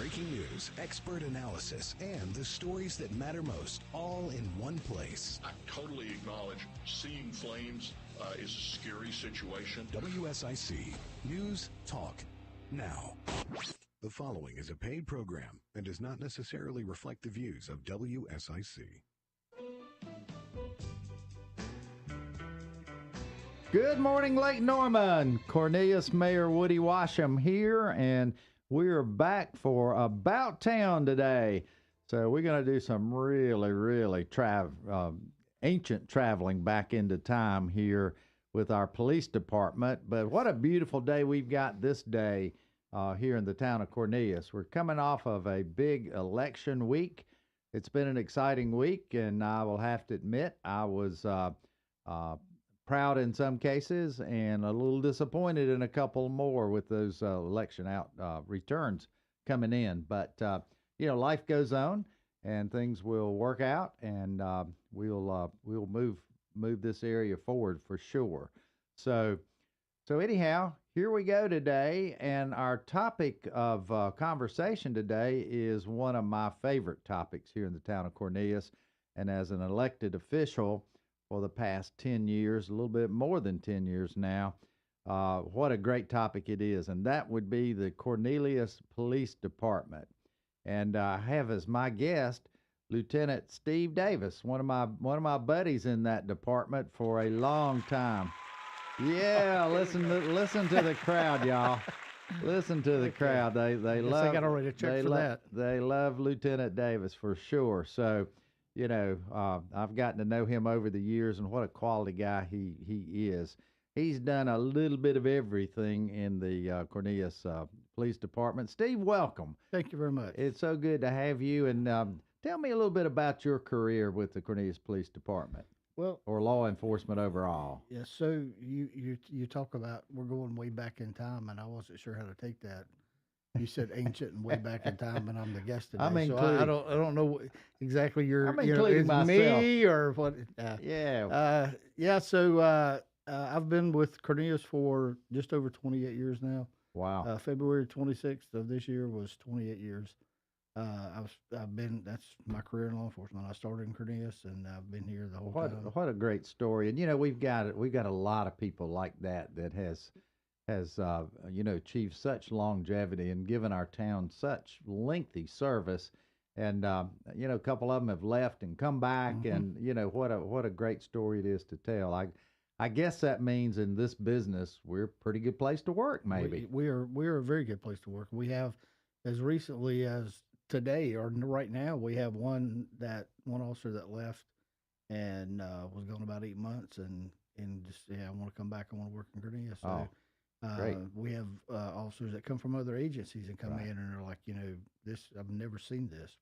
breaking news, expert analysis, and the stories that matter most, all in one place. I totally acknowledge seeing flames is a scary situation. WSIC News Talk Now. The following is a paid program and does not necessarily reflect the views of WSIC. Good morning, Lake Norman. Cornelius Mayor Woody Washam here, and we're back for About Town today. So we're going to do some really ancient traveling back into time here with our police department. But what a beautiful day we've got this day here in the town of Cornelius. We're coming off of a big election week. It's been an exciting week, and I will have to admit I was proud in some cases and a little disappointed in a couple more with those election returns coming in. But, life goes on and things will work out, and we'll move this area forward for sure. So anyhow, here we go today, and our topic of conversation today is one of my favorite topics here in the town of Cornelius, and as an elected official for the past 10 years, a little bit more than 10 years now. What a great topic it is, and that would be the Cornelius Police Department. And I have as my guest Lieutenant Steve Davis, one of my buddies in that department for a long time. Yeah, listen to the crowd, y'all. Listen to the crowd. They love. I got already checked for that. They love Lieutenant Davis for sure. So, I've gotten to know him over the years, and what a quality guy he is. He's done a little bit of everything in the Cornelius Police Department. Steve, welcome. Thank you very much. It's so good to have you, and tell me a little bit about your career with the Cornelius Police Department. Well, or law enforcement overall. Yeah, so you talk about we're going way back in time, and I wasn't sure how to take that. You said ancient and way back in time, and I'm the guest today. I'm including, so I don't know exactly I'm including myself. Me or what? Yeah. So I've been with Cornelius for just over 28 years now. Wow. February 26th of this year was 28 years. That's my career in law enforcement. I started in Cornelius, and I've been here the whole time. What a great story. And we've got a lot of people like that has achieved such longevity and given our town such lengthy service. And a couple of them have left and come back, and what a great story it is to tell. I guess that means in this business we're a pretty good place to work. Maybe we're a very good place to work. We have, as recently as today or right now, we have one officer that left and was gone about 8 months, and just I want to come back. I want to work in Cornelius. So, great. We have officers that come from other agencies and come in and are like, this I've never seen this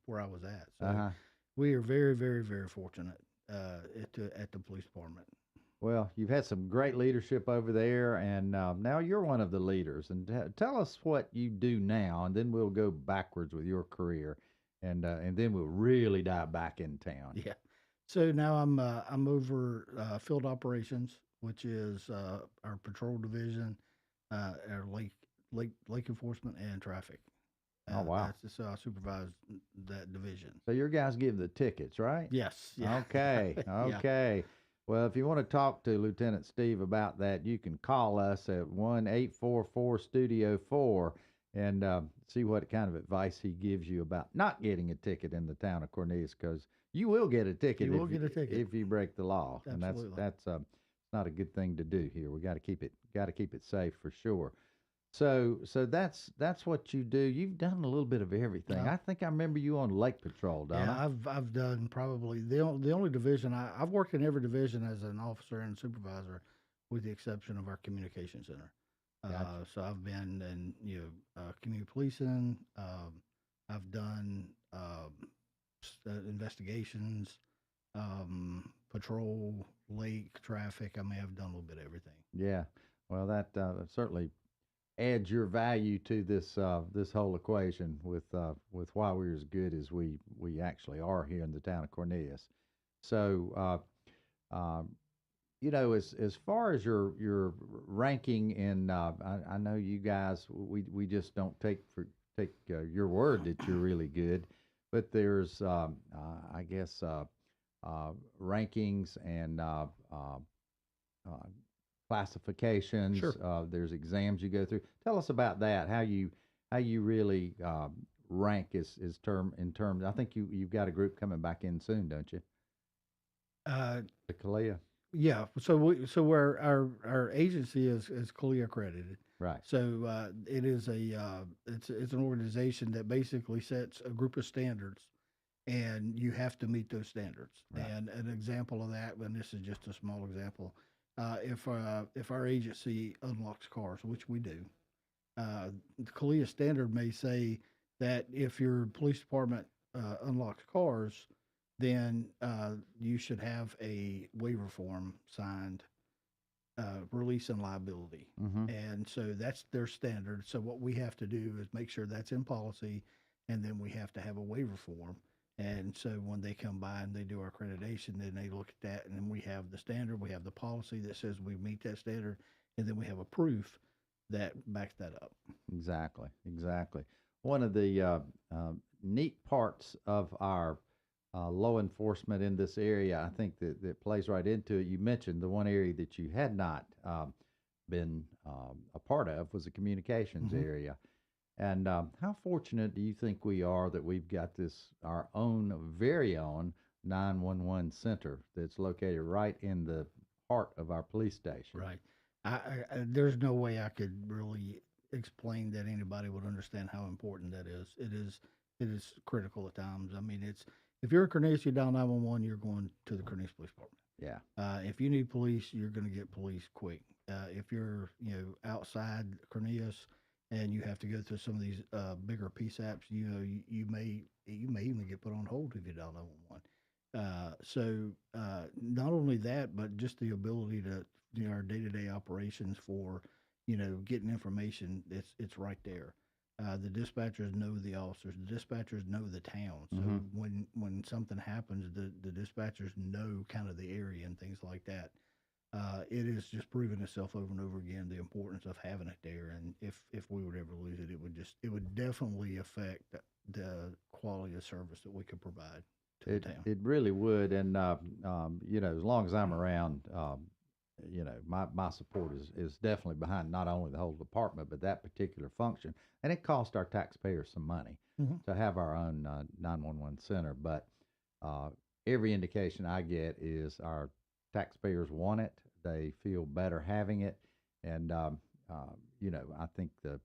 where I was at. So we are very, very, very fortunate at the police department. Well, you've had some great leadership over there, and now you're one of the leaders. And tell us what you do now, and then we'll go backwards with your career, and then we'll really dive back in town. Yeah. So now I'm over field operations, which is our patrol division, our lake enforcement, and traffic. Oh, wow. So I supervise that division. So your guys give the tickets, right? Yes. Yeah. Okay. Okay. Yeah. Well, if you want to talk to Lieutenant Steve about that, you can call us at 1-844-STUDIO-4 and see what kind of advice he gives you about not getting a ticket in the town of Cornelius, because you will get a ticket. You will get a ticket if you break the law. Absolutely. And that's not a good thing to do here. We got to keep it safe for sure. So that's what you do. You've done a little bit of everything. I think I remember you on Lake Patrol, don't I? I've done probably the only division I've worked in every division as an officer and supervisor, with the exception of our communication center. Gotcha. So I've been in community policing. I've done investigations, patrol, lake, traffic. I may have done a little bit of everything. Yeah. Well, that certainly adds your value to this whole equation with why we're as good as we actually are here in the town of Cornelius. So as far as your ranking in, I know you guys, we just don't take take your word that you're really good, but there's, I guess, rankings and classifications. Sure. There's exams you go through. Tell us about that. How you really rank is in terms. I think you've got a group coming back in soon, don't you? The CALEA. Yeah. So our agency is CALEA accredited. Right. So it is it's an organization that basically sets a group of standards, and you have to meet those standards. Right. And an example of that, and this is just a small example, if our agency unlocks cars, which we do, the CALEA standard may say that if your police department unlocks cars, then you should have a waiver form signed, release and liability. Mm-hmm. And so that's their standard. So what we have to do is make sure that's in policy, and then we have to have a waiver form. And so when they come by and they do our accreditation, then they look at that, and then we have the standard, we have the policy that says we meet that standard, and then we have a proof that backs that up. Exactly. One of the neat parts of our law enforcement in this area, I think that plays right into it. You mentioned the one area that you had not been a part of was the communications Mm-hmm. area. And how fortunate do you think we are that we've got our very own 911 center that's located right in the heart of our police station? Right. I there's no way I could really explain that anybody would understand how important that is. It is critical at times. I mean, if you're in Cornelius, you dial 911, you're going to the Cornelius Police Department. Yeah. If you need police, you're going to get police quick. If you're outside Cornelius and you have to go through some of these bigger PSAPs, you may even get put on hold if you dial 911. So not only that, but just the ability to our day-to-day operations for getting information. It's right there. The dispatchers know the officers. The dispatchers know the town. So Mm-hmm. when something happens, the dispatchers know kind of the area and things like that. It has just proven itself over and over again, the importance of having it there. And if we would ever lose it, it would definitely affect the quality of service that we could provide to the town. It really would. And as long as I'm around, my support is definitely behind not only the whole department, but that particular function. And it cost our taxpayers some money to have our own 911 center. But every indication I get is our taxpayers want it. They feel better having it. And, I think the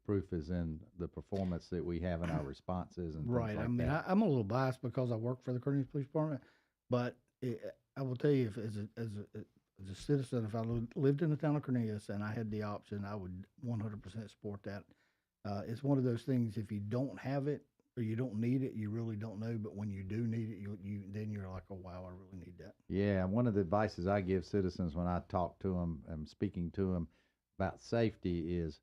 proof is in the performance that we have in our responses and Right. things like I mean, that. I'm a little biased because I work for the Cornelius Police Department, but I will tell you, if as a citizen, if I lived in the town of Cornelius and I had the option, I would 100% support that. It's one of those things. If you don't have it or you don't need it, you really don't know. But when you do need it, then you're like, oh wow, I really need that. Yeah, one of the advices I give citizens when I talk to them, I'm speaking to them about safety is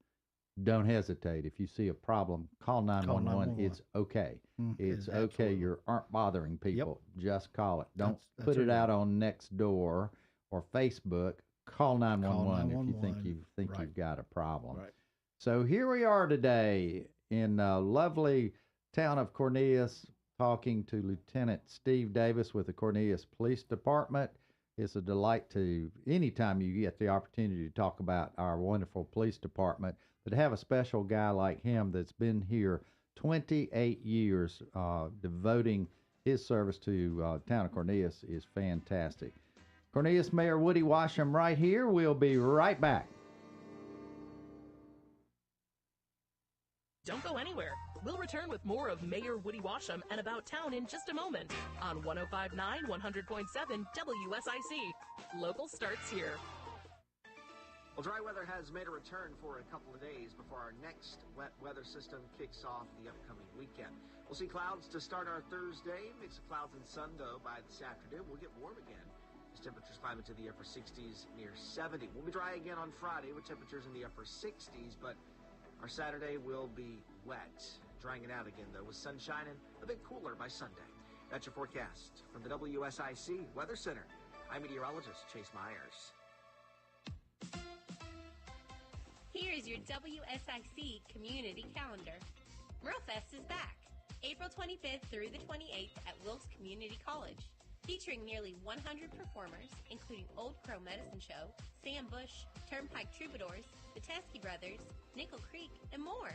don't hesitate. If you see a problem, call 911. It's okay. It's okay. Absolutely. You aren't bothering people. Yep. Just call it. Don't That's put it right. out on Nextdoor or Facebook. Call 911 if you think Right. you've got a problem. Right. So here we are today in lovely town of Cornelius, talking to Lieutenant Steve Davis with the Cornelius Police Department. It's a delight anytime you get the opportunity to talk about our wonderful police department, but to have a special guy like him that's been here 28 years, devoting his service to town of Cornelius is fantastic. Cornelius Mayor Woody Washam right here. We'll be right back. Don't go anywhere. We'll return with more of Mayor Woody Washam and About Town in just a moment on 105.9, 100.7 WSIC. Local starts here. Well, dry weather has made a return for a couple of days before our next wet weather system kicks off the upcoming weekend. We'll see clouds to start our Thursday. Mix of clouds and sun, though, by this afternoon. We'll get warm again as temperatures climb into the upper 60s, near 70. We'll be dry again on Friday with temperatures in the upper 60s, but our Saturday will be wet. Drying it out again, though, with sun shining, a bit cooler by Sunday. That's your forecast from the WSIC Weather Center. I'm meteorologist Chase Myers. Here is your WSIC community calendar. April 25th through the 28th at Wilkes Community College. Featuring nearly 100 performers, including Old Crow Medicine Show, Sam Bush, Turnpike Troubadours, the Teskey Brothers, Nickel Creek, and more.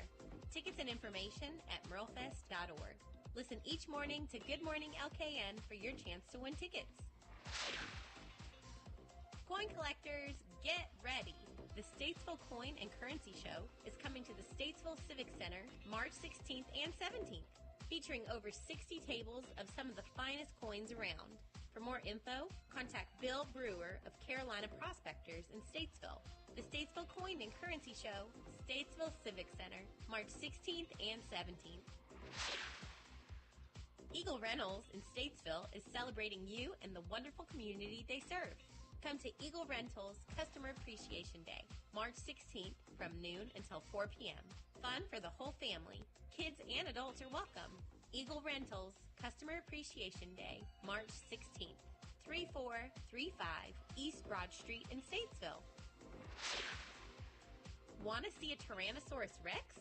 Tickets and information at merlefest.org. Listen each morning to Good Morning LKN for your chance to win tickets. Coin collectors, get ready. The Statesville Coin and Currency Show is coming to the Statesville Civic Center March 16th and 17th, featuring over 60 tables of some of the finest coins around. For more info, contact Bill Brewer of Carolina Prospectors in Statesville. The Statesville Coin and Currency Show, Statesville Civic Center, March 16th and 17th. Eagle Rentals in Statesville is celebrating you and the wonderful community they serve. Come to Eagle Rentals Customer Appreciation Day, March 16th from noon until 4 p.m. Fun for the whole family. Kids and adults are welcome. Eagle Rentals Customer Appreciation Day, March 16th, 3435 East Broad Street in Statesville. Want to see a Tyrannosaurus Rex?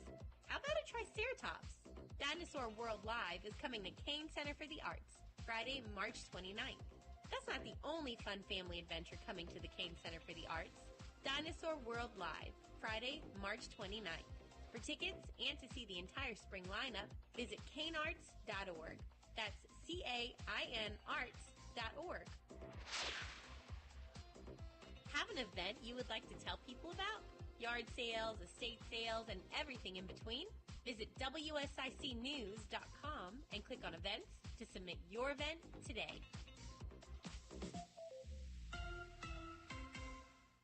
How about a Triceratops? Dinosaur World Live is coming to Kane Center for the Arts, Friday, March 29th. That's not the only fun family adventure coming to the Kane Center for the Arts. Dinosaur World Live, Friday, March 29th. For tickets and to see the entire spring lineup, visit canearts.org. That's CAIN arts.org. Have an event you would like to tell people about? Yard sales, estate sales, and everything in between? Visit WSICnews.com and click on events to submit your event today.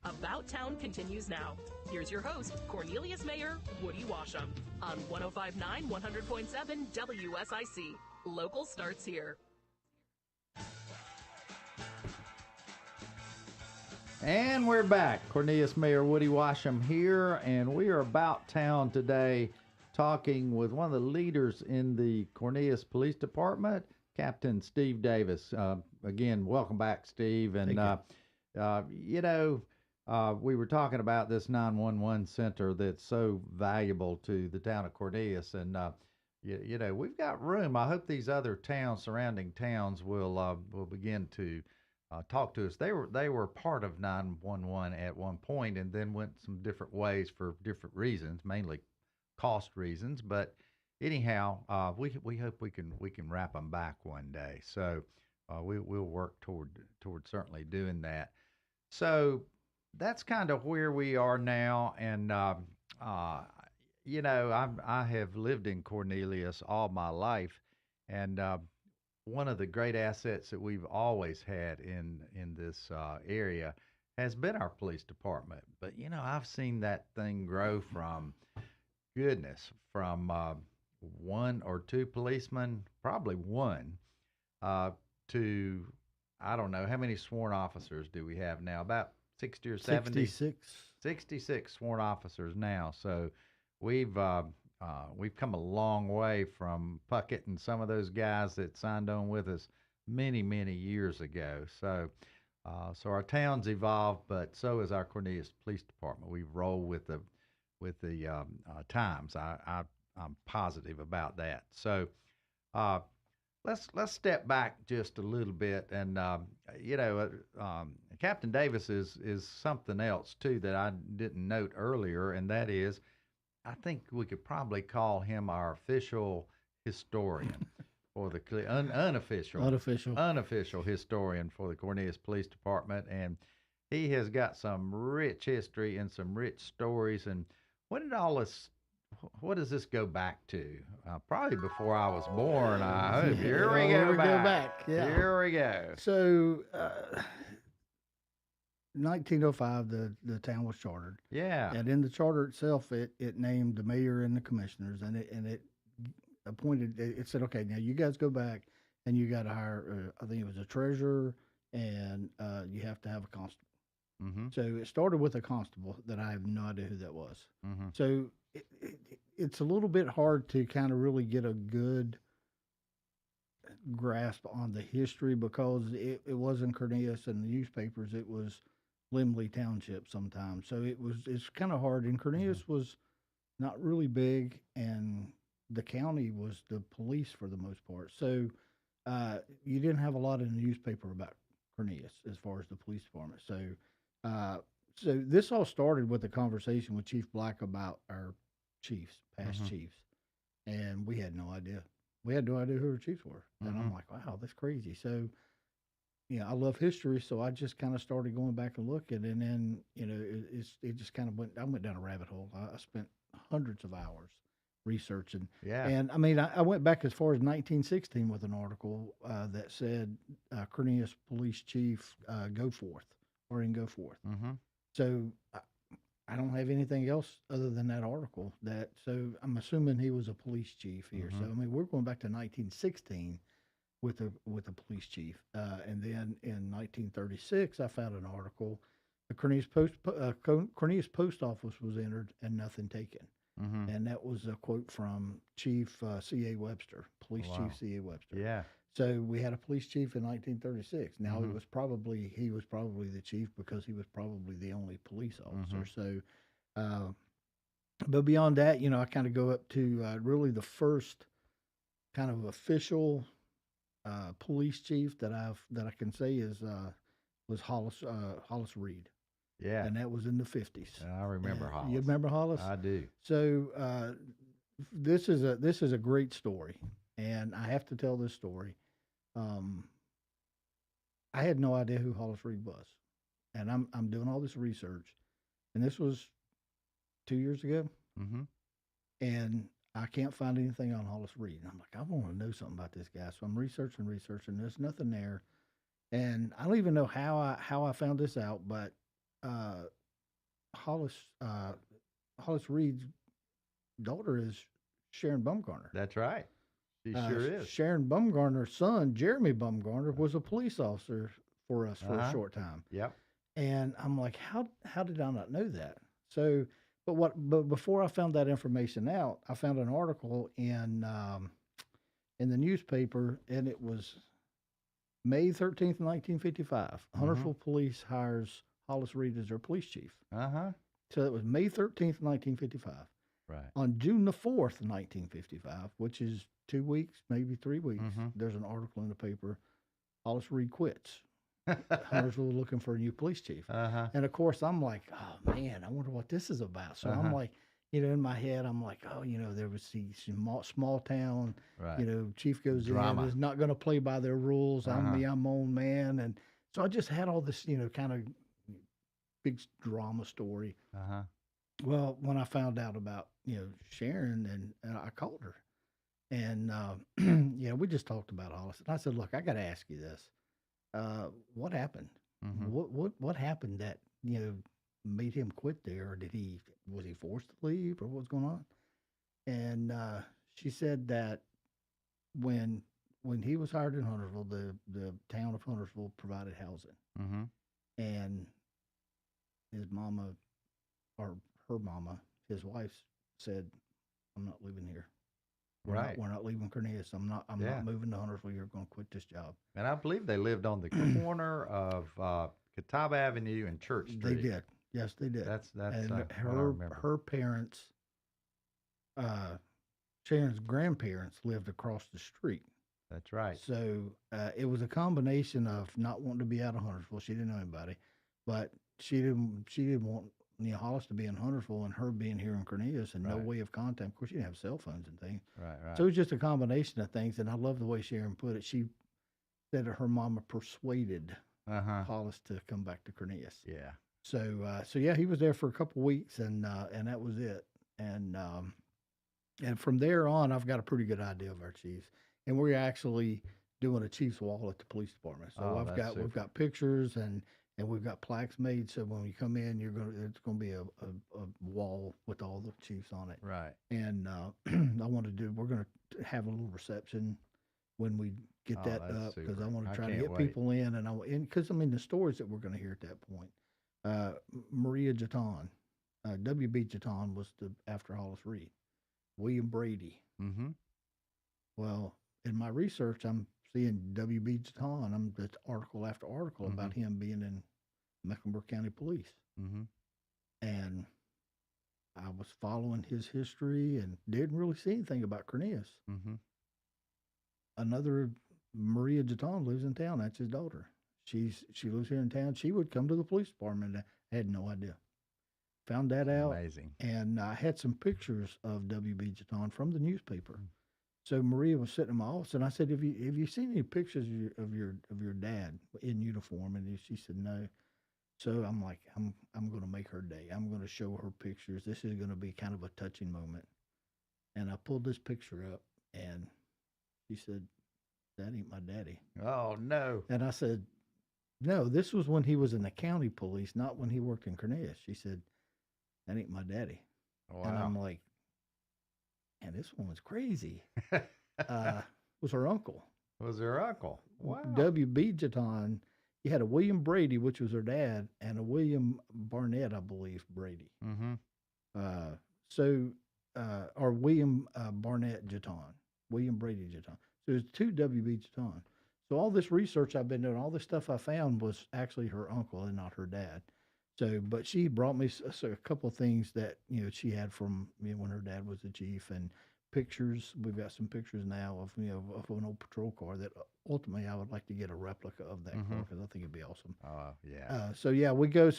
About Town continues now. Here's your host, Cornelius Mayor Woody Washam, on 105.9 100.7 WSIC. Local starts here. And we're back. Cornelius Mayor Woody Washam here, and we are about town today talking with one of the leaders in the Cornelius Police Department, Captain Steve Davis. Again, welcome back, Steve. And, we were talking about this 911 center that's so valuable to the town of Cornelius, and we've got room. I hope these other towns, surrounding towns, will begin to talk to us. They were part of 911 at one point, and then went some different ways for different reasons, mainly cost reasons. But anyhow, we hope we can wrap them back one day. So we'll work toward certainly doing that. So that's kind of where we are now, and I have lived in Cornelius all my life, and one of the great assets that we've always had in this area has been our police department. But I've seen that thing grow from one or two policemen, probably one, to I don't know how many sworn officers do we have now? About 60 or 70? 66 sworn officers now. So we've come a long way from Puckett and some of those guys that signed on with us many, many years ago. So our town's evolved, but so has our Cornelius Police Department. We've rolled with the times. I'm positive about that. So let's step back just a little bit, and Captain Davis is something else too that I didn't note earlier, and that is, I think we could probably call him our official historian, or the unofficial historian for the Cornelius Police Department, and he has got some rich history and some rich stories. And what does this go back to? Probably before I was born, I hope. Here we go back. Yeah. Here we go. So, 1905, the town was chartered. Yeah. And in the charter itself, it named the mayor and the commissioners, and it appointed. It said, okay, now you guys go back, and you got to hire. I think it was a treasurer, and you have to have a constable. Mm-hmm. So it started with a constable that I have no idea who that was. Mm-hmm. So it's a little bit hard to kind of really get a good grasp on the history, because it wasn't Cornelius and the newspapers. It was Limley Township sometimes. So it's kind of hard. And Cornelius was not really big, and the county was the police for the most part. So you didn't have a lot in the newspaper about Cornelius as far as the police department. So this all started with a conversation with Chief Black about our chiefs, past chiefs, and we had no idea. We had no idea who our chiefs were, and I'm like, wow, that's crazy. So, I love history, so I just kind of started going back and looking, and then it just kind of went. I went down a rabbit hole. I spent hundreds of hours researching. Yeah. And I mean, I went back as far as 1916 with an article that said Cornelius Police Chief Go Forth or in Go Forth. So I don't have anything else other than that article. So I'm assuming he was a police chief here. So I mean, we're going back to 1916 with a police chief, and then in 1936 I found an article. The Cornelius Post Office was entered and nothing taken. And that was a quote from Chief C.A. Webster, Police Chief C.A. Webster. Yeah. So we had a police chief in 1936. Now he was probably the chief because he was probably the only police officer. So, but beyond that, I kind of go up to really the first kind of official police chief that I can say was Hollis Reed. Yeah. And that was in the 50s. I remember Hollis. You remember Hollis? I do. So this is a great story, and I have to tell this story. I had no idea who Hollis Reed was, and I'm doing all this research, and this was 2 years ago, and I can't find anything on Hollis Reed. And I'm like, I want to know something about this guy, so I'm researching. There's nothing there, and I don't even know how I found this out, but Hollis Reed's daughter is Sharon Bumgarner. That's right. She sure is. Sharon Bumgarner's son, Jeremy Bumgarner, was a police officer for us for a short time. Yep. And I'm like, how did I not know that? So, but before I found that information out, I found an article in the newspaper, and it was May 13th, 1955. Huntersville Police hires Hollis Reed as their police chief. So it was May 13th, 1955. Right. On June the 4th, 1955, which is 2 weeks, maybe 3 weeks, there's an article in the paper, Hollis Reed quits. Huntersville looking for a new police chief. And of course, I'm like, oh man, I wonder what this is about. So I'm like, in my head, I'm like, oh, there was small town, right. Chief goes Drama. in, is not going to play by their rules. I'm my own man. And so I just had all this, kind of big drama story. Well, when I found out about, Sharon, and I called her, and, we just talked about Hollis. And I said, look, I got to ask you this. What happened? What happened that, made him quit there? Or was he forced to leave, or what's going on? And, she said that when he was hired in Huntersville, the town of Huntersville provided housing. And his mama, or her mama, his wife, said, I'm not living here. We're not leaving Cornelius. I'm not moving to Huntersville. You're going to quit this job. And I believe they lived on the corner of Catawba Avenue and Church Street. They did. Yes, they did. That's and what I remember. Her parents, Sharon's grandparents, lived across the street. That's right. So it was a combination of not wanting to be out of Huntersville. She didn't know anybody, but she didn't want Hollis to be in Huntersville and her being here in Cornelius and no way of contact. Of course, she didn't have cell phones and things. Right. So it was just a combination of things. And I love the way Sharon put it. She said that her mama persuaded Hollis to come back to Cornelius. Yeah. So yeah, he was there for a couple weeks, and that was it. And from there on, I've got a pretty good idea of our chiefs. And we're actually doing a chief's wall at the police department. So we've got pictures and we've got plaques made. So when you come in, it's gonna be a wall with all the chiefs on it. Right. And we're gonna have a little reception when we get that up, because I want to try to get people in, because the stories that we're gonna hear at that point. Maria Jaton, W.B. Jaton was after Hollis Reed. William Brady. Well, in my research, I'm seeing W.B. Jaton. I'm just article after article about him being in Mecklenburg County Police. And I was following his history and didn't really see anything about Cornelius. Mm-hmm. Another Maria Jaton lives in town. That's his daughter. She lives here in town. She would come to the police department. I had no idea. Found that out. Amazing. And I had some pictures of WB Jaton from the newspaper. So Maria was sitting in my office, and I said, "Have you seen any pictures of your dad in uniform?" And she said, "No." So I'm like, I'm going to make her day. I'm going to show her pictures. This is going to be kind of a touching moment. And I pulled this picture up, and she said, "That ain't my daddy." Oh, no. And I said, "No, this was when he was in the county police, not when he worked in Cornelius." She said, "That ain't my daddy." Wow. And I'm like, "Man, this woman's crazy." Was her uncle. Was her uncle? Wow. W.B. Jaton. You had a William Brady, which was her dad, and a William Barnett, I believe, Brady. Mm-hmm. Or William Barnett Jaton, William Brady Jaton. So there's two W.B. Jaton. So all this research I've been doing, all this stuff I found was actually her uncle and not her dad. So, but she brought me a couple of things that, she had from, when her dad was the chief, and pictures. We've got some pictures now of, of an old patrol car that ultimately I would like to get a replica of that car because I think it'd be awesome. Yeah. So yeah, we go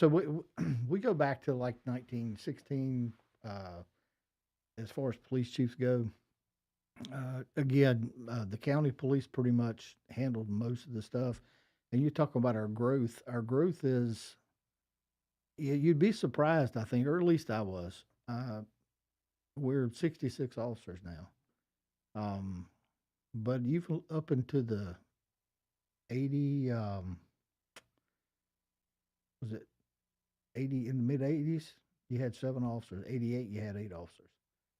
back to like 1916, as far as police chiefs go. Again, the county police pretty much handled most of the stuff. And you talk about our growth. Our growth is, you'd be surprised, I think, or at least I was. We're 66 officers now. But you've up into the 80, was it 80 in the mid 80s? You had 7 officers. 88, you had 8 officers.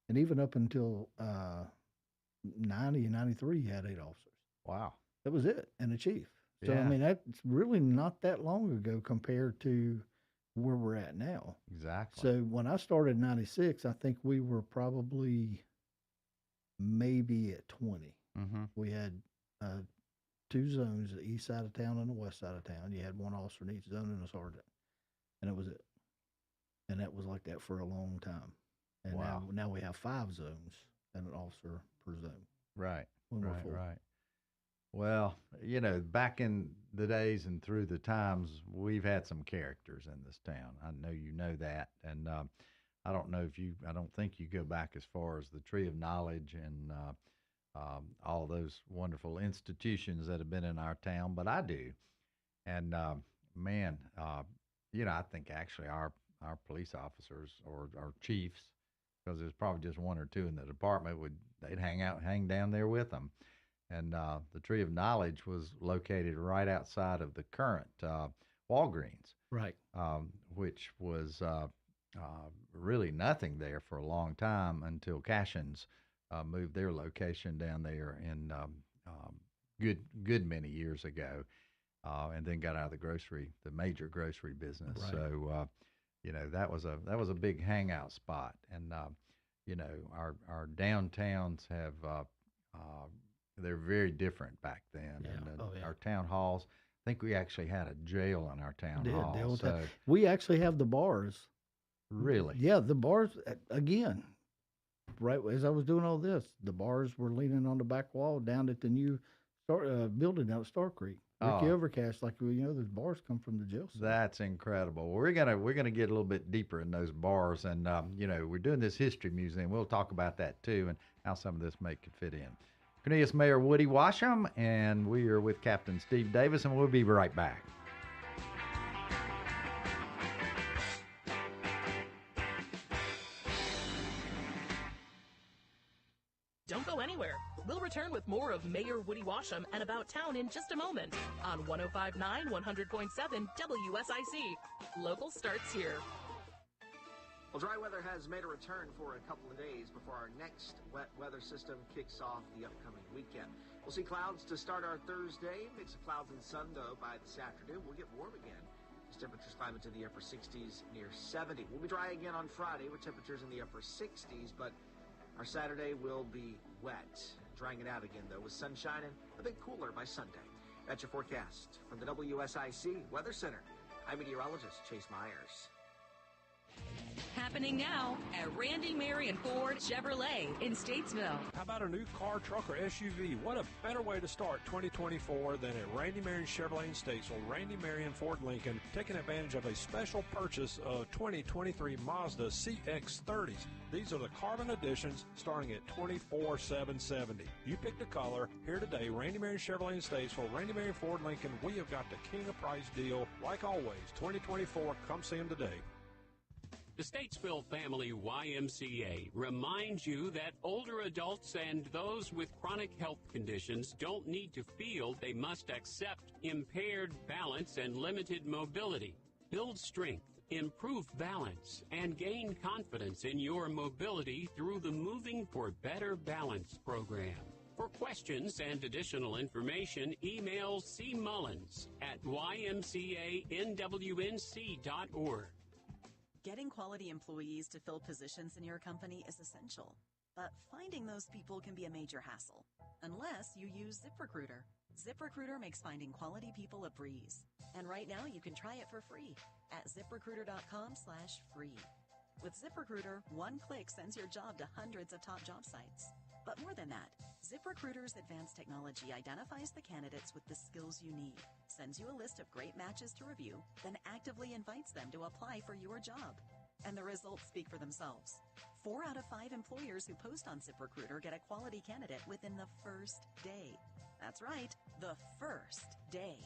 And even up until 90 and 93, you had 8 officers. Wow. That was it, and a chief. So, Yeah. I mean, that's really not that long ago compared to where we're at now. Exactly. So when I started in 96, I think we were probably maybe at 20. Mm-hmm. We had 2 zones, the east side of town and the west side of town. You had 1 officer in each zone and a sergeant. And that was it. And that was like that for a long time. And wow. now we have 5 zones and an officer per zone. Right. When we're full. Right. Well, back in the days and through the times, we've had some characters in this town. I know you know that. And I don't think you go back as far as the Tree of Knowledge and all those wonderful institutions that have been in our town, but I do. And I think actually our police officers or our chiefs, because there's probably just 1 or 2 in the department, they'd hang down there with them. And the Tree of Knowledge was located right outside of the current Walgreens, right? Which was really nothing there for a long time until Cashin's moved their location down there in good many years ago, and then got out of the major grocery business. Right. So that was a big hangout spot, and our downtowns have. They're very different back then. Yeah. And our town halls, I think we actually had a jail in our town hall. So we actually have the bars. Really? Yeah, the bars, again, right as I was doing all this, the bars were leaning on the back wall down at the new building down at Star Creek. Ricky Overcast, those bars come from the jail cell. That's incredible. Well, we're gonna get a little bit deeper in those bars, and we're doing this history museum. We'll talk about that too, and how some of this could fit in. Cornelius Mayor Woody Washam, and we are with Captain Steve Davis, and we'll be right back. Don't go anywhere. We'll return with more of Mayor Woody Washam and About Town in just a moment on 105.9, 100.7 WSIC. Local starts here. Well, dry weather has made a return for a couple of days before our next wet weather system kicks off the upcoming weekend. We'll see clouds to start our Thursday, mix of clouds and sun, though, by this afternoon. We'll get warm again as temperatures climb into the upper 60s, near 70. We'll be dry again on Friday with temperatures in the upper 60s, but our Saturday will be wet. Drying it out again, though, with sunshine and a bit cooler by Sunday. That's your forecast from the WSIC Weather Center. I'm meteorologist Chase Myers. Happening now at Randy Marion Ford Chevrolet in Statesville. How about a new car, truck, or SUV? What a better way to start 2024 than at Randy Marion Chevrolet in Statesville. Randy Marion Ford Lincoln taking advantage of a special purchase of 2023 Mazda CX-30s. These are the carbon editions starting at $24,770. You pick the color. Here today, Randy Marion Chevrolet in Statesville, Randy Marion Ford Lincoln. We have got the king of price deal. Like always, 2024. Come see them today. The Statesville Family YMCA reminds you that older adults and those with chronic health conditions don't need to feel they must accept impaired balance and limited mobility. Build strength, improve balance, and gain confidence in your mobility through the Moving for Better Balance program. For questions and additional information, email C. Mullins at ymcanwnc.org. Getting quality employees to fill positions in your company is essential, but finding those people can be a major hassle, unless you use ZipRecruiter. ZipRecruiter makes finding quality people a breeze, and right now you can try it for free at ZipRecruiter.com/free. With ZipRecruiter, one click sends your job to hundreds of top job sites. But more than that, ZipRecruiter's advanced technology identifies the candidates with the skills you need, sends you a list of great matches to review, then actively invites them to apply for your job. And the results speak for themselves. 4 out of 5 employers who post on ZipRecruiter get a quality candidate within the first day. That's right, the first day.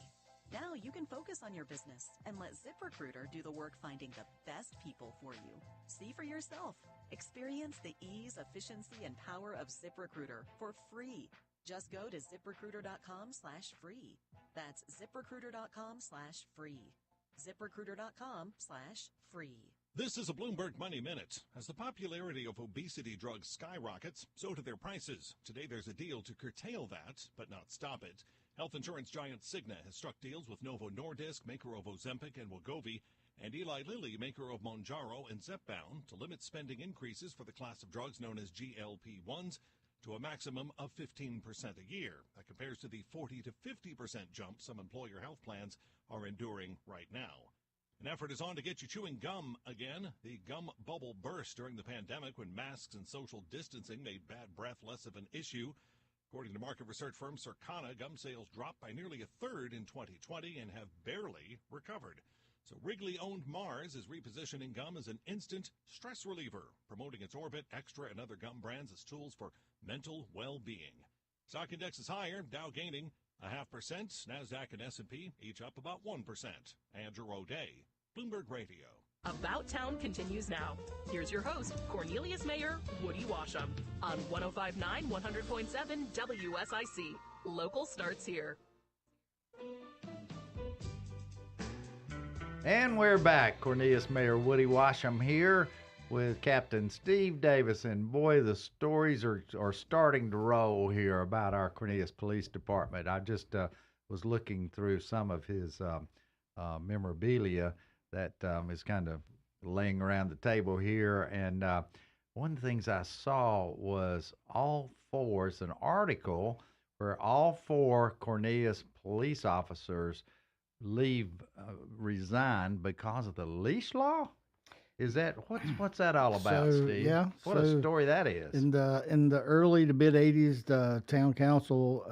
Now you can focus on your business and let ZipRecruiter do the work finding the best people for you. See for yourself. Experience the ease, efficiency, and power of ZipRecruiter for free. Just go to ZipRecruiter.com/free. That's ZipRecruiter.com/free. ZipRecruiter.com/free. This is a Bloomberg Money Minute. As the popularity of obesity drugs skyrockets, so do their prices. Today there's a deal to curtail that, but not stop it. Health insurance giant Cigna has struck deals with Novo Nordisk, maker of Ozempic and Wegovy, and Eli Lilly, maker of Mounjaro and Zepbound, to limit spending increases for the class of drugs known as GLP-1s to a maximum of 15% a year. That compares to the 40 to 50% jump some employer health plans are enduring right now. An effort is on to get you chewing gum again. The gum bubble burst during the pandemic when masks and social distancing made bad breath less of an issue. According to market research firm Circana, gum sales dropped by nearly a third in 2020 and have barely recovered. So Wrigley-owned Mars is repositioning gum as an instant stress reliever, promoting its Orbit, Extra, and other gum brands as tools for mental well-being. Stock index is higher, Dow gaining 0.5%, NASDAQ and S&P each up about 1%. Andrew O'Day, Bloomberg Radio. About Town continues now. Here's your host, Cornelius Mayor Woody Washam, on 105.9 100.7 WSIC. Local starts here. And we're back. Cornelius Mayor Woody Washam here with Captain Steve Davis. And boy, the stories are starting to roll here about our Cornelius Police Department. I just was looking through some of his memorabilia that is kind of laying around the table here. And one of the things I saw was it's an article where all 4 Cornelius police officers resign because of the leash law. Is that what's that all about, Steve? Yeah, what a story that is. In the early to mid '80s, the town council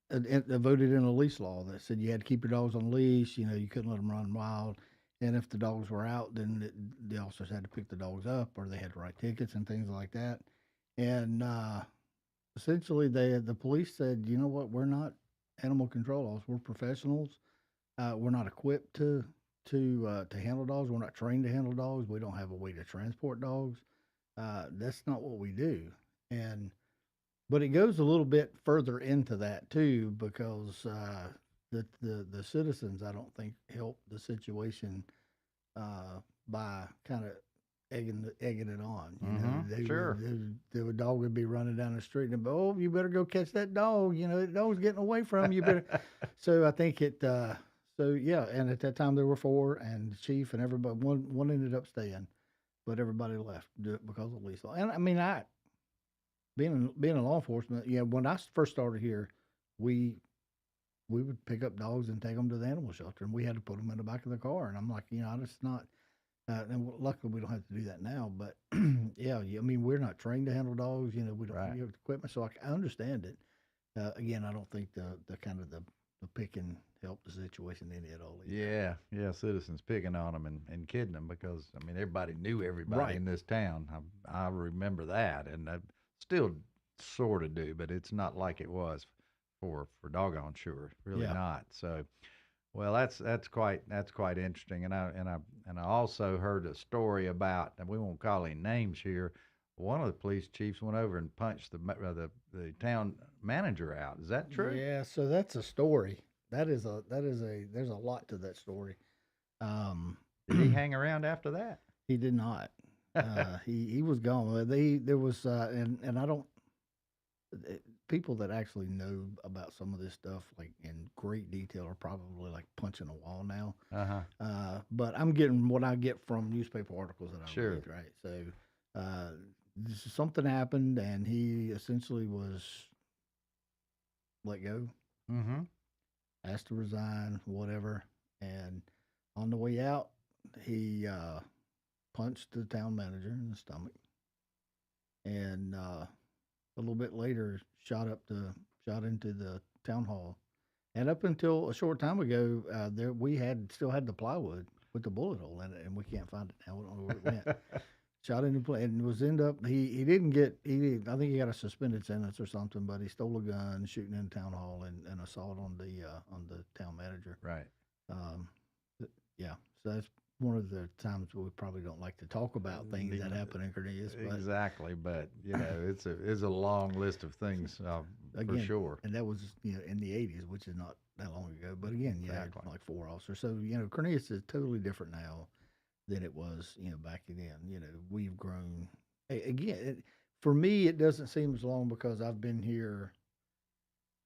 voted in a leash law that said you had to keep your dogs on leash. You know, you couldn't let them run wild, and if the dogs were out, then the officers had to pick the dogs up, or they had to write tickets and things like that. And essentially, the police said, you know what, we're not animal control officers. We're professionals. We're not equipped to handle dogs. We're not trained to handle dogs. We don't have a way to transport dogs. That's not what we do. But it goes a little bit further into that too, because the citizens, I don't think, help the situation by kind of egging it on. You know, the dog would be running down the street and, oh, you better go catch that dog. You know, the dog's getting away from you. Better. So I think it. So yeah, and at that time there were 4, and the chief and everybody. One ended up staying, but everybody left because of leash law. And I mean, being in law enforcement, yeah, when I first started here, we would pick up dogs and take them to the animal shelter, and we had to put them in the back of the car. And I'm like, you know, And luckily, we don't have to do that now. But yeah, I mean, we're not trained to handle dogs. You know, we don't have the equipment, so I understand it. Again, I don't think the kind of the picking helped the situation any at all. Either. Yeah, citizens picking on them and kidding them because I mean everybody knew everybody in this town. I remember that, and I still sort of do, but it's not like it was for doggone sure, really not. So. Well, that's quite interesting, and I also heard a story about, and we won't call any names here. One of the police chiefs went over and punched the town manager out. Is that true? Yeah, so that's a story. There's a lot to that story. Did he hang around after that? He did not. He was gone. There was and I don't. People that actually know about some of this stuff, like in great detail, are probably like punching a wall now. But I'm getting what I get from newspaper articles that I read, right? So something happened, and he essentially was let go, asked to resign, whatever. And on the way out, he punched the town manager in the stomach, and a little bit later, shot into the town hall, and up until a short time ago, we still had the plywood with the bullet hole in it, and we can't find it now. We don't know where it went. Shot into play, and he didn't get. I think he got a suspended sentence or something, but he stole a gun, shooting in the town hall, and assault on the town manager. Right. Yeah. So that's one of the times we probably don't like to talk about things that happen in Cornelius. Exactly, but you know, it's a long list of things again, for sure. And that was in the 80s, which is not that long ago. But again, like 4 officers. So Cornelius is totally different now than it was back then. We've grown. Again, for me, it doesn't seem as long because I've been here.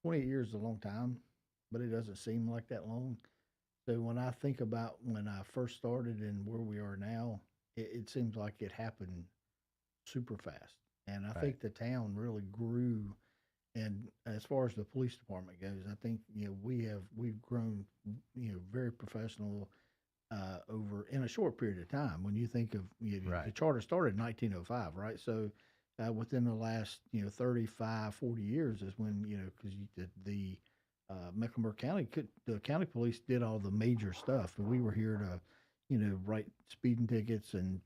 28 years is a long time, but it doesn't seem like that long. So when I think about when I first started and where we are now, it seems like it happened super fast. And I think the town really grew. And as far as the police department goes, I think we've grown very professional over in a short period of time. When you think of the charter started in 1905, right? So within the last 35, 40 years is when because the Mecklenburg County the county police did all the major stuff, and we were here to write speeding tickets and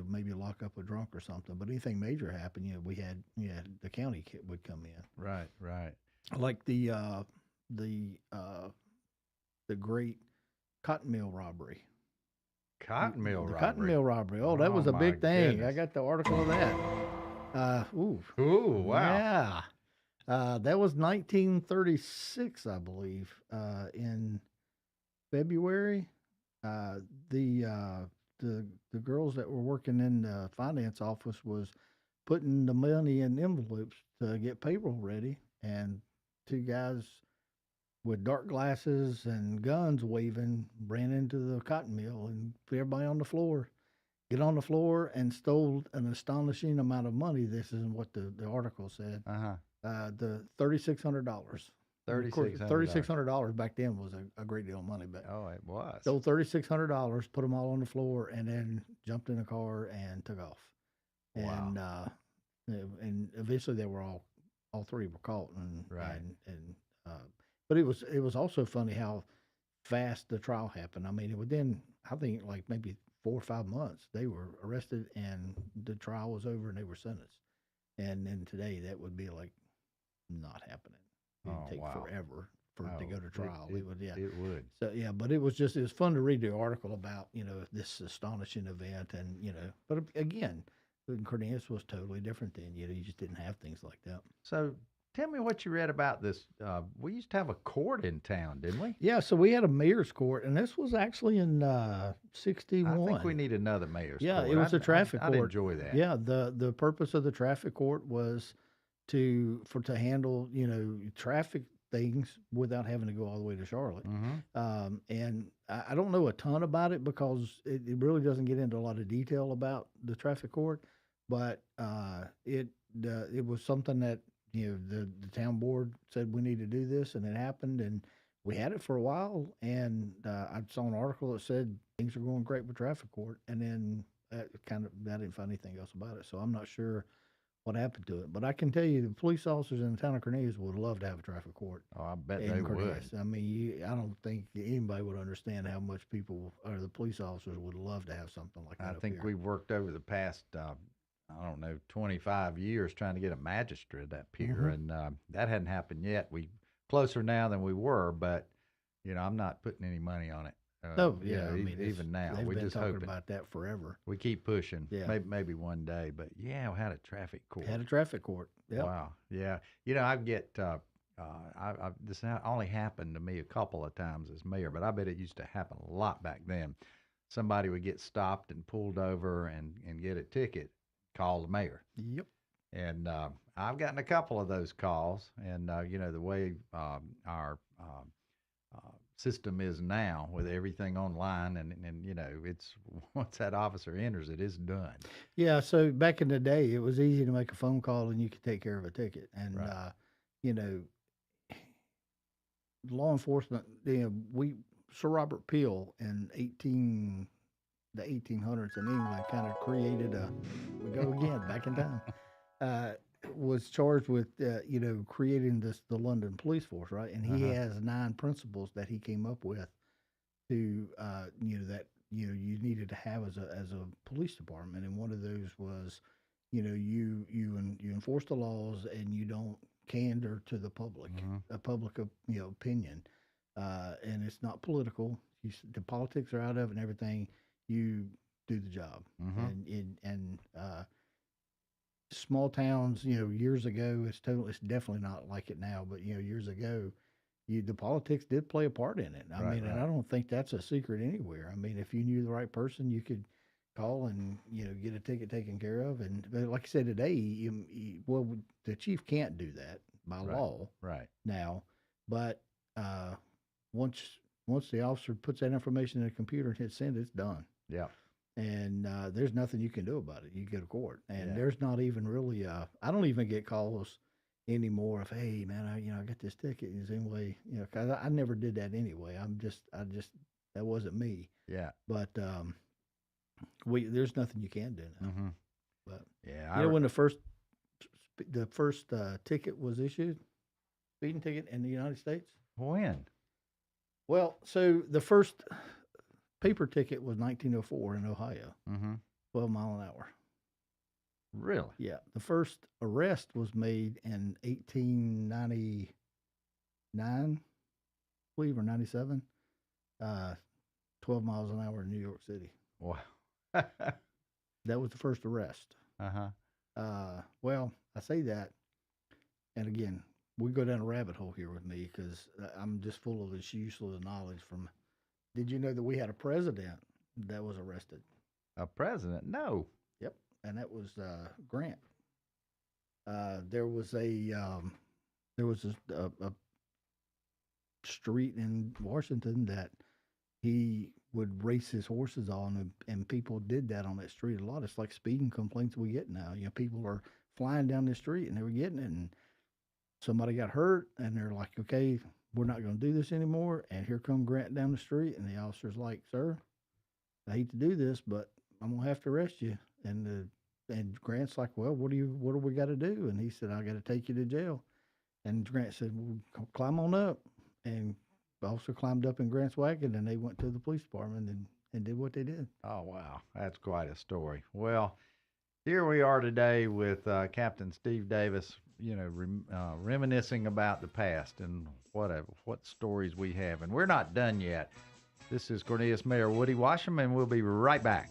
maybe lock up a drunk or something. But anything major happened, we had the county would come in. Right. Like the great cotton mill robbery. Cotton mill robbery. Cotton mill robbery. Oh, that was a big thing. Goodness. I got the article of that. Ooh, wow. Yeah. That was 1936, I believe, in February. The girls that were working in the finance office was putting the money in envelopes to get payroll ready, and 2 guys with dark glasses and guns waving ran into the cotton mill and put everybody on the floor. Get on the floor and stole an astonishing amount of money. This is what the article said. The $3,600. $3,600 back then was a great deal of money. But it was. Stole $3,600, put them all on the floor, and then jumped in a car and took off. Wow. And eventually they were all 3 were caught. But it was also funny how fast the trial happened. I mean, within I think like maybe 4 or 5 months they were arrested and the trial was over and they were sentenced. And then today that would be like not happening. It'd take forever for it to go to trial. It would. So but it was fun to read the article about this astonishing event, and but again, Cornelius was totally different then. You just didn't have things like that. So tell me what you read about this. We used to have a court in town, didn't we? Yeah, so we had a mayor's court, and this was actually in 61. I think we need another mayor's court. Yeah, it was a traffic court. I'd enjoy that. Yeah, the purpose of the traffic court was to handle traffic things without having to go all the way to Charlotte. And I don't know a ton about it because it really doesn't get into a lot of detail about the traffic court, but it was something that the town board said we need to do this, and it happened, and we had it for a while. And I saw an article that said things are going great with traffic court. And then I didn't find anything else about it. So I'm not sure what happened to it. But I can tell you the police officers in the town of Cornelius would love to have a traffic court. Oh, I bet they would. I mean, I don't think anybody would understand how much people or the police officers would love to have something like that. I think we've worked over the past, 25 years trying to get a magistrate up here, and that hadn't happened yet. We closer now than we were, but I'm not putting any money on it. Even now, we've been just talking hoping about that forever. We keep pushing. Yeah. Maybe one day, but we had a traffic court. Had a traffic court. Yep. Wow. Yeah. I get. This only happened to me a couple of times as mayor, but I bet it used to happen a lot back then. Somebody would get stopped and pulled over and get a ticket. Call the mayor. Yep. And I've gotten a couple of those calls, and the way our system is now with everything online, and it's once that officer enters it, it's done. Yeah. So back in the day, it was easy to make a phone call and you could take care of a ticket, and law enforcement. Sir Robert Peel in the 1800s in England kind of created we go again back in time, was charged with, creating the London police force, right? And he has 9 principles that he came up with to, you needed to have as a police department. And one of those was, you enforce the laws and you don't candor to the public, a public, opinion. And it's not political. The politics are out of it and everything. You do the job. And small towns, years ago, it's definitely not like it now, but years ago, the politics did play a part in it. I mean, and I don't think that's a secret anywhere. I mean, if you knew the right person, you could call and get a ticket taken care of. And like I said today, the chief can't do that by law now, but once the officer puts that information in a computer and hits send, it's done. Yeah. And there's nothing you can do about it. You go to court, and there's not even really. I don't even get calls anymore of, hey man, I got this ticket. Is any way, because I never did that anyway. That wasn't me. Yeah. But there's nothing you can do now. But when the first ticket was issued, speeding ticket in the United States. When? Well, so the first paper ticket was 1904 in Ohio, 12 mile an hour. Really? Yeah. The first arrest was made in 1899, I believe, or 97, 12 miles an hour in New York City. Wow. That was the first arrest. Well, I say that, and again, we go down a rabbit hole here with me because I'm just full of this useless knowledge from. Did you know that we had a president that was arrested? A president? No. Yep, and that was Grant. There was a street in Washington that he would race his horses on, and people did that on that street a lot. It's like speeding complaints we get now. People are flying down the street and they were getting it, and somebody got hurt, and they're like, okay, we're not going to do this anymore. And here come Grant down the street, and the officer's like, sir, I hate to do this, but I'm going to have to arrest you. And Grant's like, well, what do we got to do? And he said, I got to take you to jail. And Grant said, well, climb on up. And the officer climbed up in Grant's wagon, and they went to the police department and did what they did. Oh, wow. That's quite a story. Well, here we are today with Captain Steve Davis, reminiscing about the past and what stories we have. And we're not done yet. This is Cornelius Mayor Woody Washam, and we'll be right back.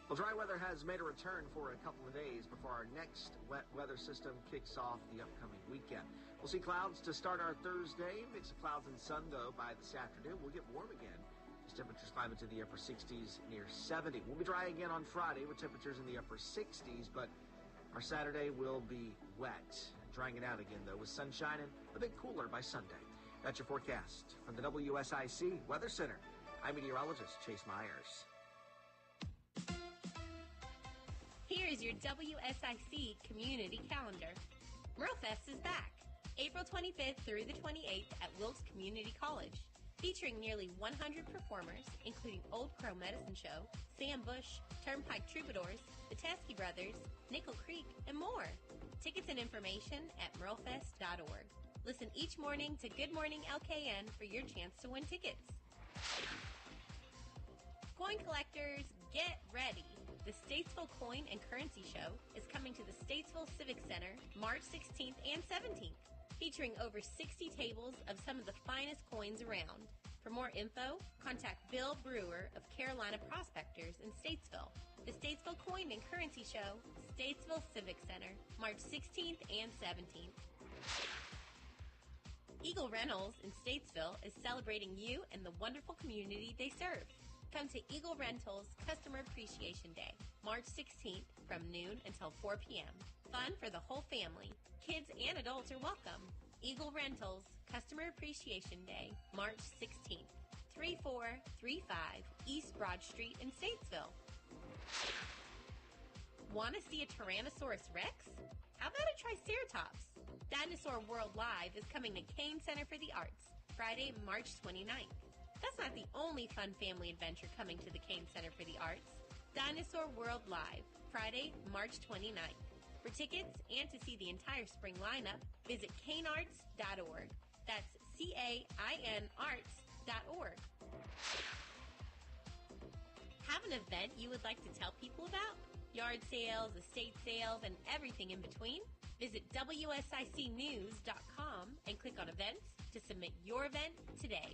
Well, dry weather has made a return for a couple of days before our next wet weather system kicks off the upcoming weekend. We'll see clouds to start our Thursday, mix of clouds and sun, though, by this afternoon. We'll get warm again. Temperatures climb into the upper 60s, near 70. We'll be dry again on Friday with temperatures in the upper 60s, but our Saturday will be wet. Drying it out again, though, with sunshine and a bit cooler by Sunday. That's your forecast from the WSIC Weather Center. I'm meteorologist Chase Myers. Here is your WSIC community calendar. MerleFest is back. April 25th through the 28th at Wilkes Community College, featuring nearly 100 performers, including Old Crow Medicine Show, Sam Bush, Turnpike Troubadours, the Teskey Brothers, Nickel Creek, and more. Tickets and information at merlefest.org. Listen each morning to Good Morning LKN for your chance to win tickets. Coin collectors, get ready. The Statesville Coin and Currency Show is coming to the Statesville Civic Center March 16th and 17th, featuring over 60 tables of some of the finest coins around. For more info, contact Bill Brewer of Carolina Prospectors in Statesville. The Statesville Coin and Currency Show, Statesville Civic Center, March 16th and 17th. Eagle Rentals in Statesville is celebrating you and the wonderful community they serve. Come to Eagle Rentals Customer Appreciation Day, March 16th from noon until 4 p.m. Fun for the whole family. Kids and adults are welcome. Eagle Rentals Customer Appreciation Day, March 16th, 3435 East Broad Street in Statesville. Want to see a Tyrannosaurus Rex? How about a Triceratops? Dinosaur World Live is coming to Kane Center for the Arts, Friday, March 29th. That's not the only fun family adventure coming to the Kane Center for the Arts. Dinosaur World Live, Friday, March 29th. For tickets and to see the entire spring lineup, visit canearts.org. That's CAIN arts.org. Have an event you would like to tell people about? Yard sales, estate sales, and everything in between? Visit WSICnews.com and click on events to submit your event today.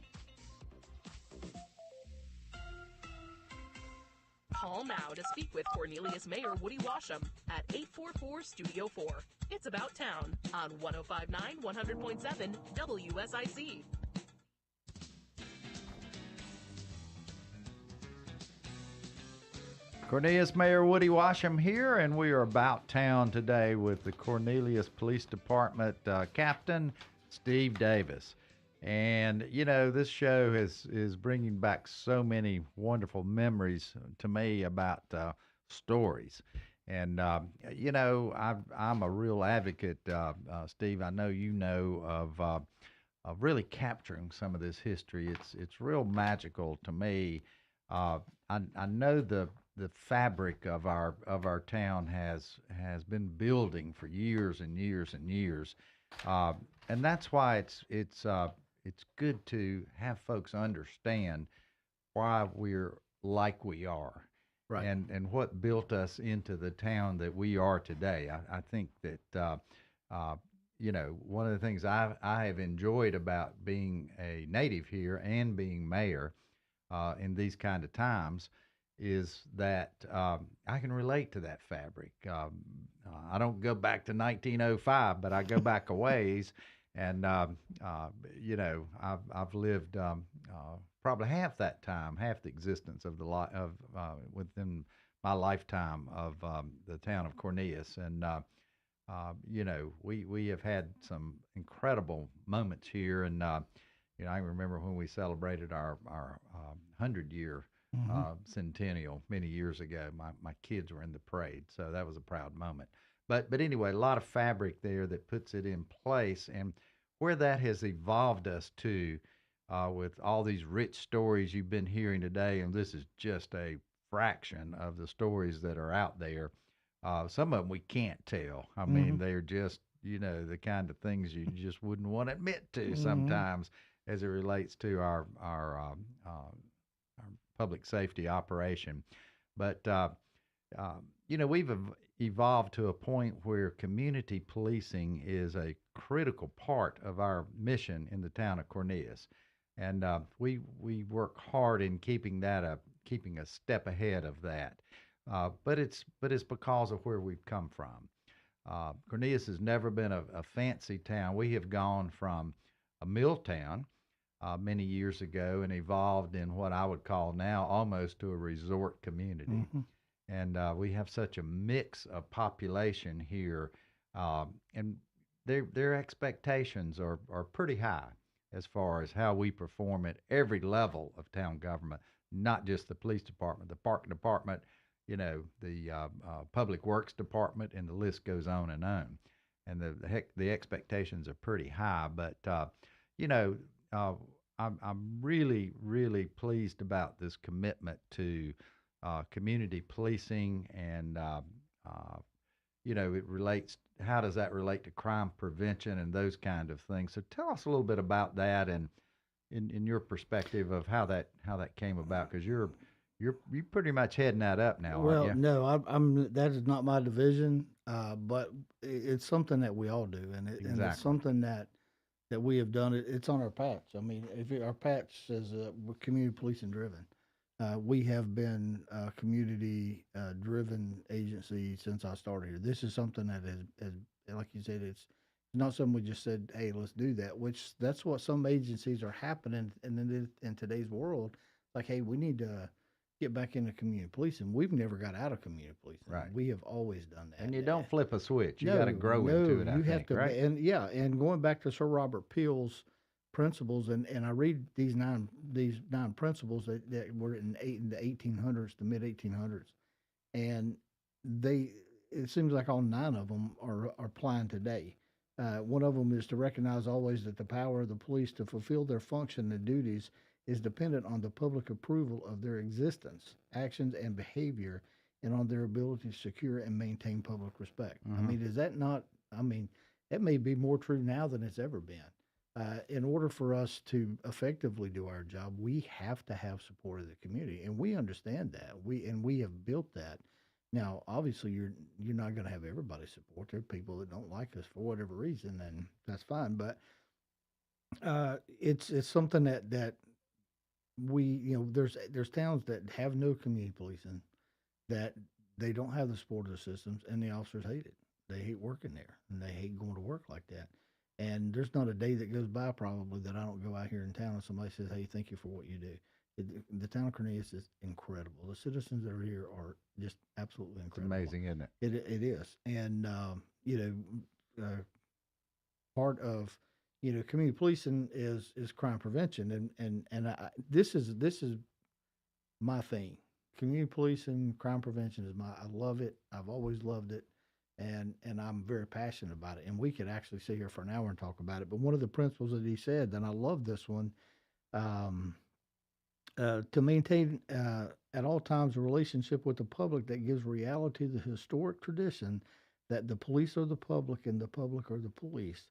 Call now to speak with Cornelius Mayor Woody Washam at 844-STUDIO-4. It's About Town on 105.9 100.7 WSIC. Cornelius Mayor Woody Washam here, and we are about town today with the Cornelius Police Department Captain Steve Davis. And, you know, this show is bringing back so many wonderful memories to me about stories. And, you know, I'm a real advocate, Steve, I know you know, of really capturing some of this history. It's real magical to me. I know the fabric of our town has been building for years and years and years, and that's why it's good to have folks understand why we're like we are, right? And what built us into the town that we are today. I think that you know, one of the things I have enjoyed about being a native here and being mayor in these kind of times is that I can relate to that fabric. I don't go back to 1905, but I go back a ways, and you know, I've lived probably half that time, half the existence of within my lifetime of the town of Cornelius, and you know, we have had some incredible moments here, and you know, I remember when we celebrated our 100-year centennial many years ago. My kids were in the parade, so that was a proud moment. But anyway, a lot of fabric there that puts it in place, and where that has evolved us to, with all these rich stories you've been hearing today, and this is just a fraction of the stories that are out there. Some of them we can't tell. I mean, they're just, you know, the kind of things you just wouldn't want to admit to sometimes as it relates to our public safety operation. But, you know, we've evolved to a point where community policing is a critical part of our mission in the town of Cornelius. And we work hard in keeping a step ahead of that. But it's because of where we've come from. Cornelius has never been a fancy town. We have gone from a mill town many years ago and evolved in what I would call now almost to a resort community. And we have such a mix of population here, and their expectations are pretty high as far as how we perform at every level of town government, not just the police department, the park department, you know, the public works department, and the list goes on and on. the expectations are pretty high. But you know, I'm really really pleased about this commitment to community policing, and you know, it relates. How does that relate to crime prevention and those kind of things? So tell us a little bit about that, and in your perspective of how that came about, because you're pretty much heading that up now, Well, aren't you? no, I'm that is not my division, but it's something that we all do, and and it's Exactly. something that we have done. It's on our patch. I mean, our patch says we're community policing driven. We have been a community driven agency since I started here. This is something that is, like you said, it's not something we just said, hey, let's do that, which that's what some agencies are happening in today's world. Like, hey, we need to get back into community policing. We've never got out of community policing. Right. We have always done that. And you don't flip a switch. You No, got to grow no, into it, I you have think, to, right? and going back to Sir Robert Peel's principles, and I read these nine principles that were in the 1800s, the mid 1800s, and it seems like all nine of them are applying today. One of them is to recognize always that the power of the police to fulfill their function and duties is dependent on the public approval of their existence, actions, and behavior, and on their ability to secure and maintain public respect. I mean, is that not? I mean, that may be more true now than it's ever been. In order for us to effectively do our job, we have to have support of the community, and we understand that. We have built that. Now, obviously, you're not going to have everybody support. There are people that don't like us for whatever reason, and that's fine. But it's something that we there's towns that have no community policing, that they don't have the support of the systems, and the officers hate it. They hate working there, and they hate going to work like that. And there's not a day that goes by probably that I don't go out here in town and somebody says, hey, thank you for what you do. The town of Cornelius is incredible. The citizens that are here are just absolutely incredible. It's amazing, isn't it? It is. And, part of, community policing is crime prevention. And this is my thing. Community policing, crime prevention I love it. I've always loved it. And I'm very passionate about it. And we could actually sit here for an hour and talk about it. But one of the principles that he said, and I love this one, to maintain at all times a relationship with the public that gives reality to the historic tradition that the police are the public and the public are the police.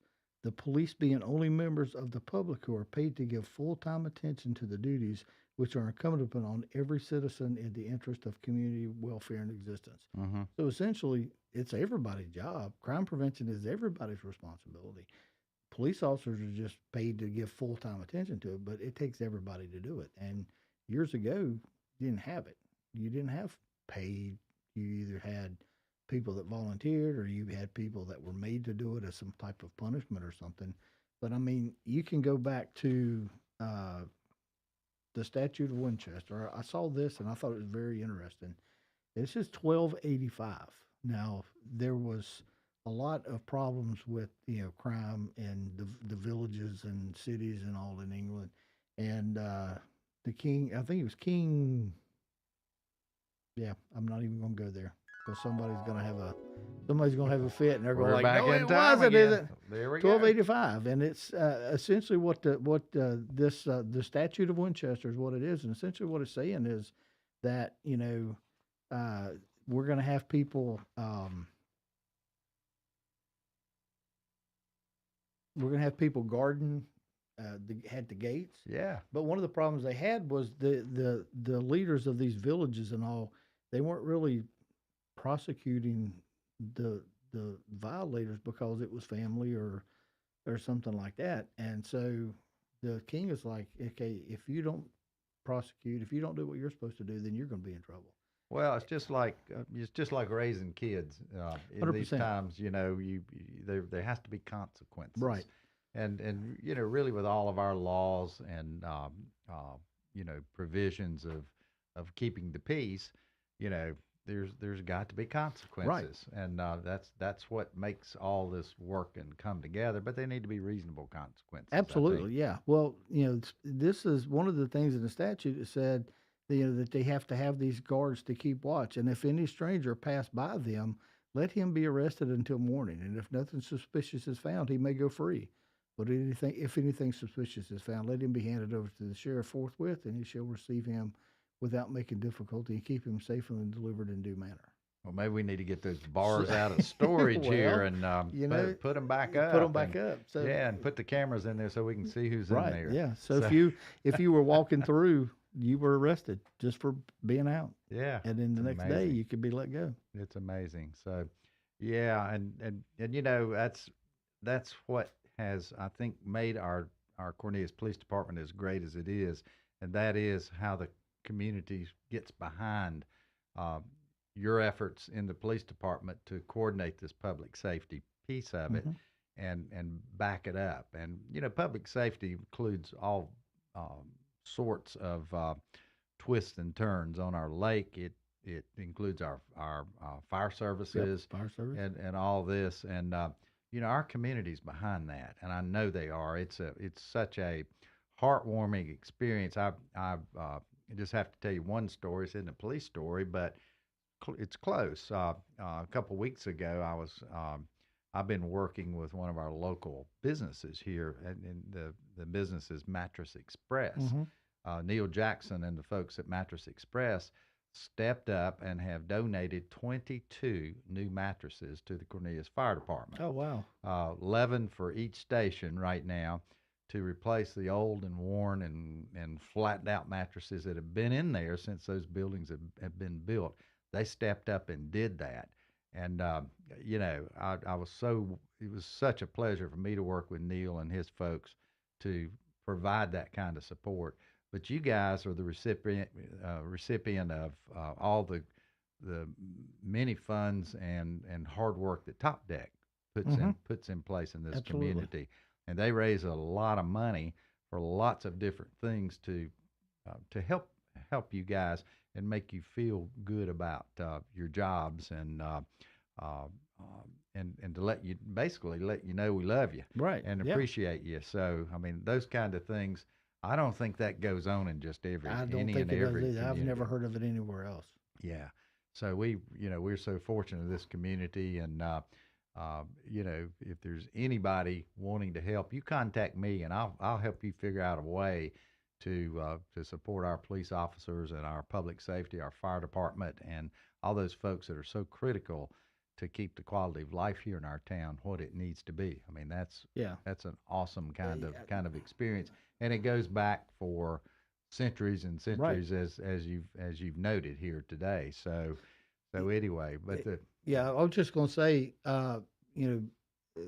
The police being only members of the public who are paid to give full-time attention to the duties which are incumbent upon every citizen in the interest of community welfare and existence. So essentially, it's everybody's job. Crime prevention is everybody's responsibility. Police officers are just paid to give full-time attention to it, but it takes everybody to do it. And years ago, you didn't have it. You didn't have paid. You either had people that volunteered or you had people that were made to do it as some type of punishment or something. But I mean, you can go back to the Statute of Winchester. I saw this and I thought it was very interesting. This is 1285. Now, there was a lot of problems with, crime in the villages and cities and all in England. And the king, I think it was King, I'm not even going to go there because somebody's going to have a fit and they're going like, no, it wasn't, is it? There we go. 1285. And it's essentially what the Statute of Winchester is what it is. And essentially what it's saying is that, we're going to have people, guarding had the gates. Yeah. But one of the problems they had was the leaders of these villages and all, they weren't really prosecuting the violators because it was family or something like that. And so the king is like, okay, if you don't prosecute, if you don't do what you're supposed to do, then you're going to be in trouble. Well, it's just like raising kids in 100%. these times. There has to be consequences, Right? And really with all of our laws and provisions of keeping the peace, there's got to be consequences, right. And that's what makes all this work and come together. But they need to be reasonable consequences. Absolutely, yeah. Well, this is one of the things in the statute that said that they have to have these guards to keep watch, and if any stranger passed by them, let him be arrested until morning. And if nothing suspicious is found, he may go free. But if anything suspicious is found, let him be handed over to the sheriff forthwith, and he shall receive him without making difficulty and keep him safely and delivered in due manner. Well, maybe we need to get those bars out of storage here and put them back up. Put them back up. So, yeah, and put the cameras in there so we can see who's in there. Yeah. So if you were walking through, you were arrested just for being out. Yeah. And then the next day you could be let go. It's amazing. So, yeah, and you know that's what has, I think, made our Cornelius Police Department as great as it is, and that is how the community gets behind your efforts in the police department to coordinate this public safety piece of it and back it up. And, you know, public safety includes all sorts of twists and turns on our lake. It includes our fire services, and all this. And, you know, our community's behind that, and I know they are. It's such a heartwarming experience. I just have to tell you one story. It's in a police story, but it's close. A couple weeks ago, I've been working with one of our local businesses here, and the business is Mattress Express. Neil Jackson and the folks at Mattress Express stepped up and have donated 22 new mattresses to the Cornelius Fire Department. Oh, wow. 11 for each station right now to replace the old and worn and flattened out mattresses that have been in there since those buildings have been built. They stepped up and did that. And, you know, it was such a pleasure for me to work with Neil and his folks to provide that kind of support. But you guys are the recipient of all the many funds and hard work that Top Deck puts in place in this community, and they raise a lot of money for lots of different things to help you guys and make you feel good about your jobs and to let you know we love you, right, and appreciate you. So I mean, those kind of things. I don't think that goes on in just every community. I've never heard of it anywhere else. Yeah. So we're so fortunate in this community, and you know, if there's anybody wanting to help, you contact me, and I'll help you figure out a way to support our police officers and our public safety, our fire department, and all those folks that are so critical to keep the quality of life here in our town what it needs to be. I mean, that's an awesome kind of experience. And it goes back for centuries and centuries, as you've noted here today. So anyway, but I was just going to say, you know,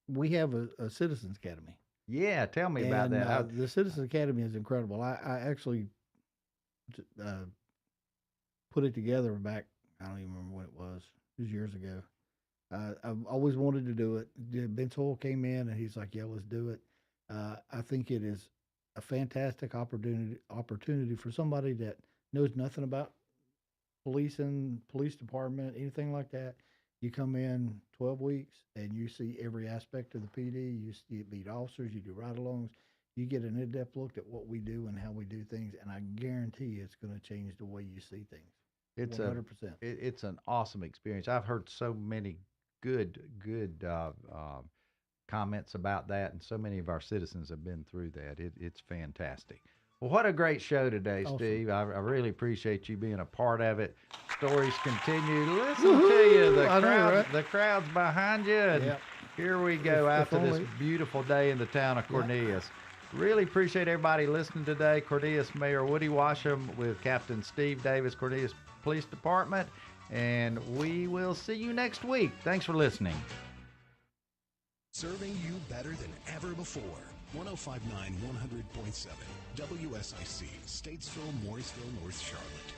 we have a Citizens Academy. Yeah, tell me about that. The Citizens Academy is incredible. I actually put it together back. I don't even remember when it was. It was years ago. I've always wanted to do it. Ben Toll came in and he's like, "Yeah, let's do it." I think it is a fantastic opportunity for somebody that knows nothing about policing, police department, anything like that. You come in 12 weeks and you see every aspect of the PD. You meet officers, you do ride-alongs, you get an in-depth look at what we do and how we do things, and I guarantee it's going to change the way you see things. It's 100%. It's an awesome experience. I've heard so many good comments about that, and so many of our citizens have been through that. It's fantastic. Well, what a great show today, awesome. Steve. I really appreciate you being a part of it. Stories continue. Listen to you. The crowd's behind you, and here we go after this beautiful day in the town of Cornelius. Really appreciate everybody listening today. Cornelius Mayor Woody Washam with Captain Steve Davis, Cornelius Police Department, and we will see you next week. Thanks for listening. Serving you better than ever before. 105.9, 100.7. WSIC, Statesville, Morrisville, North Charlotte.